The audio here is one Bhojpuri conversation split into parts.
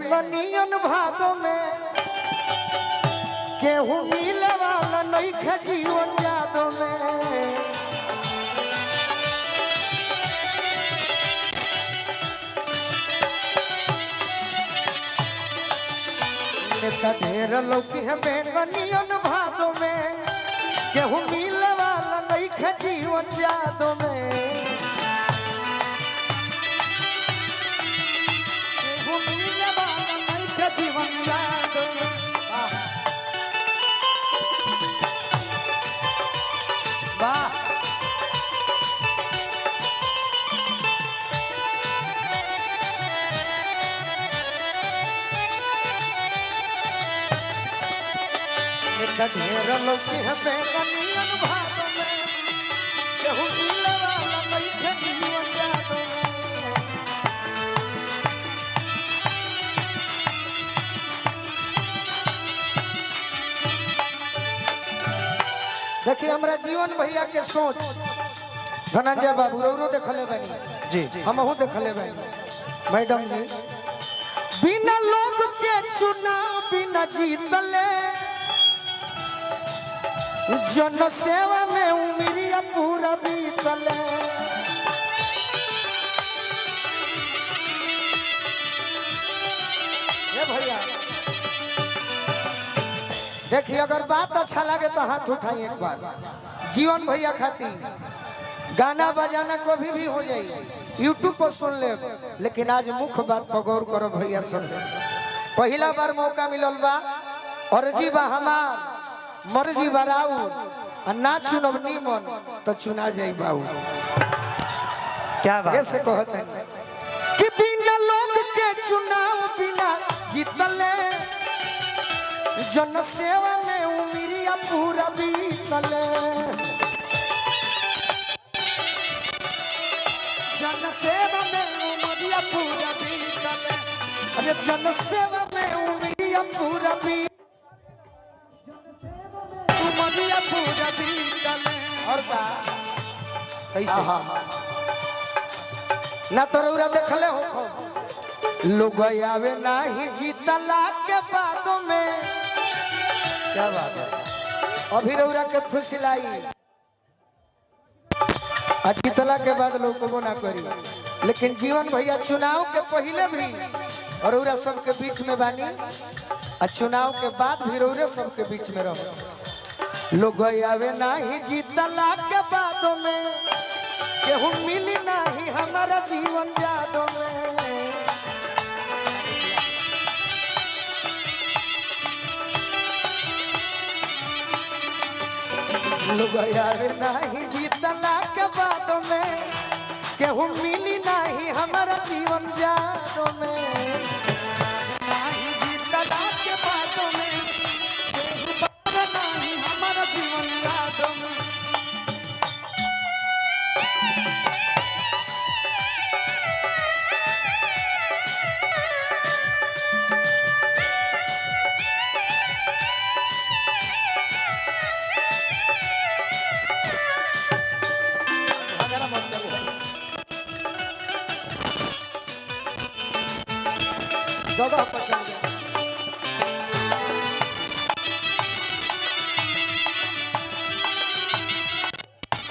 बैंगनियन भादो में केहू मिले वाला नहीं खे जीवन यादों में। नेता ढेर लौकी है बैंगनियन भादो में केहू मिले वाला नहीं खे जीवन यादों में। जीवन याद वाह ढेर लोग है बैंगनियन भादो में केहू मिले वाला नहीं खे जीवन याद देखिए हमारा जीवन भैया के सोच धनंजय बाबू रो देखले बनी जी हमहू देखले बनी मैडम जी बिना लोग के चुनाव बिना जीतले जन सेवा में उमरिया पूरा बीतले। ये भैया देखिए अगर बात अच्छा लगे तो हाथ उठाइए एक बार। जीवन भैया खाती गाना बजाना कभी भी हो जाए यूट्यूब पर सुन ले, लेकिन आज मुख्य बात पर गौर करो भैया सुन ले। पहला बार मौका मिलल बा और जी बा हमार मर्जी बराऊ ना चुनब नीमन तो चुना जाई बाऊ। क्या बात ऐसे कहते हैं कि बिना लोग के चुनाव बिना जीतले जन सेवा में उमरिया पूरा बीतले। जन सेवा में उमरिया पूरा बीतले। अरे जन सेवा में उमरिया पूरा बीतले उमरिया पूरा बीतले। और का कैसे ना तो रउरा देखले हो लोग आवे नाही जीतला के बातों में। क्या बात है अभी रउरा के फुसलाई जीतला के बाद लोग को ना करी, लेकिन जीवन भैया चुनाव के पहले भी और रउरा सबके बीच में बानी और चुनाव के बाद भी रउरा सबके बीच में रहो। लोग आवे नाही जीतला के बातों में केहू मिली नाही हमारा जीवन यादों में। लोग यार नहीं जीतला के बातों में केहू मिली नहीं हमारा जीवन यादों में। नहीं जीतला के बातों में केहू नहीं हमारा जीवन यादों में। जगह पसंद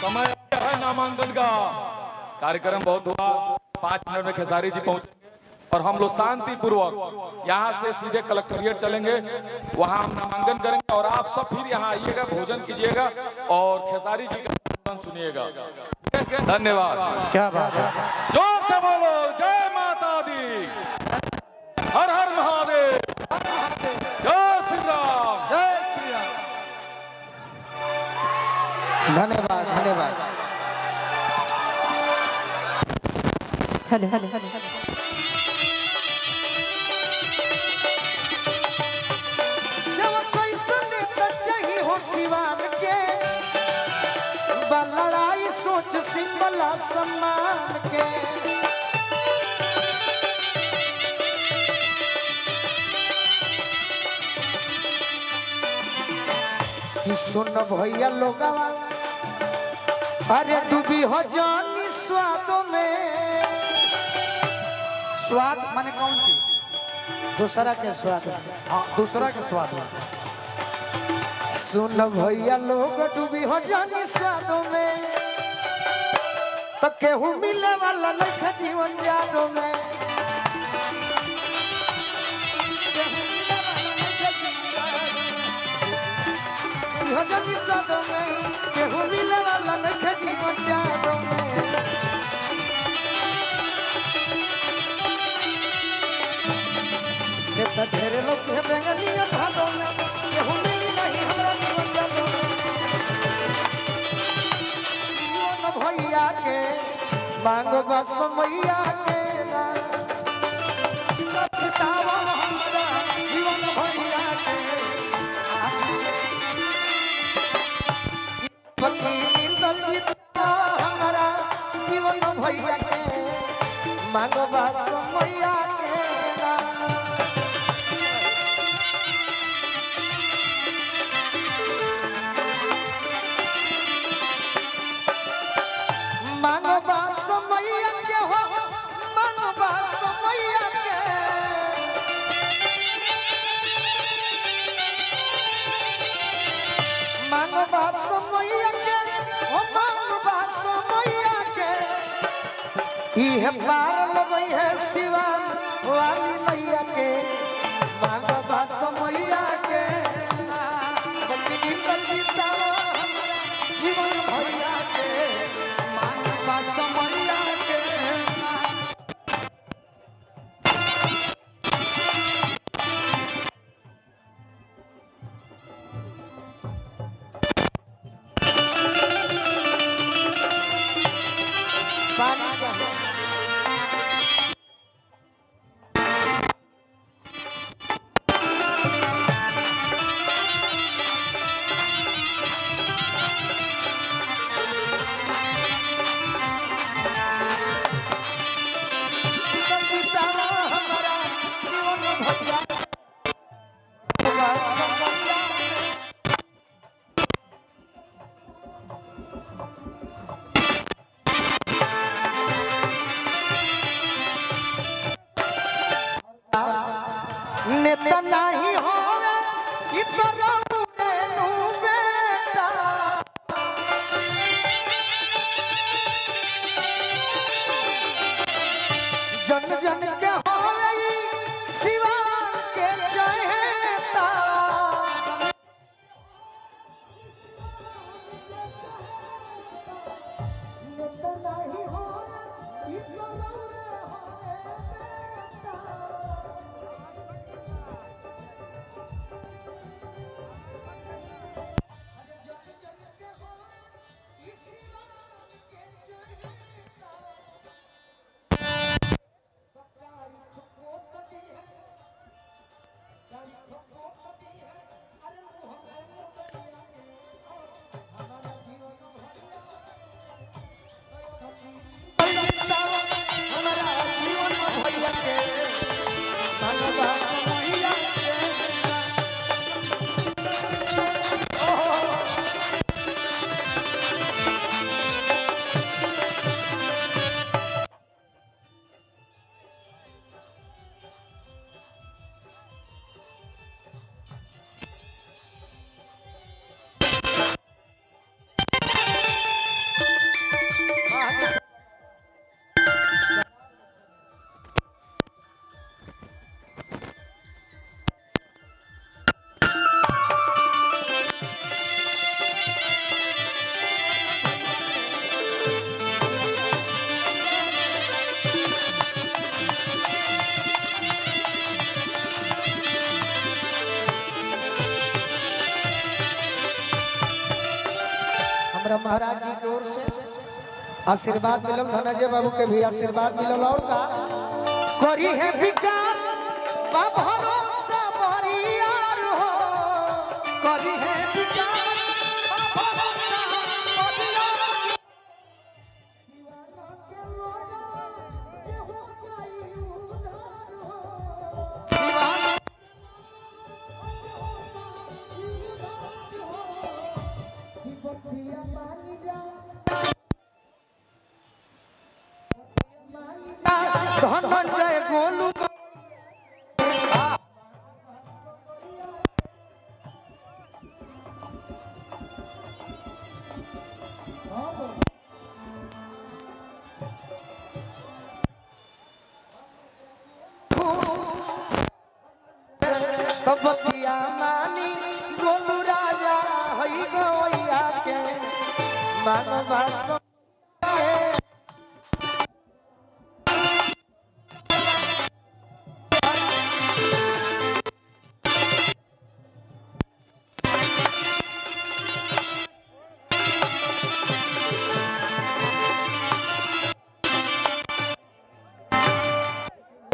समय है नामांकन का कार्यक्रम बहुत हुआ। 5 मिनट में खेसारी जी पहुंचेंगे और हम लोग शांति पूर्वक यहाँ से सीधे कलेक्ट्रेट चलेंगे, वहाँ हम नामांकन करेंगे और आप सब फिर यहाँ आइएगा, भोजन कीजिएगा और खेसारी जी का भोजन सुनिएगा। धन्यवाद। क्या बात है, जोर से बोलो जय माता दी, हर हर महादेव, जय श्री राम, जय श्री राम। धन्यवाद धन्यवाद। हेलो हेलो हेलो सिवान के लड़ाई सोच सिंबला सम्मान के सुन भैया लोगवा अरे डूबी हो जानी स्वादों में। स्वाद माने कौन चीज? दूसरा के स्वाद में। हाँ दूसरा के स्वाद में। सुन भैया लोग डूबी हो जानी स्वादों में तो केहू मिले वाला नहीं खा जीवन जादों में हो जानी स्वादों में केहू मिले वाला नहीं खा जीवन जादों में तो ढेरे लोग के बेंगनिया भादों में केहू मिली नहीं हमरा जीवन जादों में जीवन भैया के मांगो बस मैया के ना जितावा हमरा जीवन भैया के पति निंदल जितावा हमरा जीवन भैया के मांगो बस मैया के ना मानवा समैया के हो मानवा समैया के मानवा समैया के हो मानवा समैया के इह पार लगई है शिवान वाली मैया के मानवा समैया के बल्कि निकल जीता जीवन भैया के मानवा समैया के पानी चाहिए नेता नहीं होवे इतना रेनू बेटा जन जन के होवे शिवान के चहेता नेता नहीं होवे इतना हमरा महाराज जी की ओर से आशीर्वाद मिलल धनंजय बाबू के भी आशीर्वाद मिलल और का करी है विकास बा भरोसा बरियार हो करी है विकास बा भरोसा बरियार शिवाना के लोया के हो जाई उधार हो शिवाना धनंजय गोलू सब बतिया मानी गोलू राजा हई गवैया के मानवा सो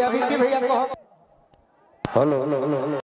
अभी की भैया कहो हेलो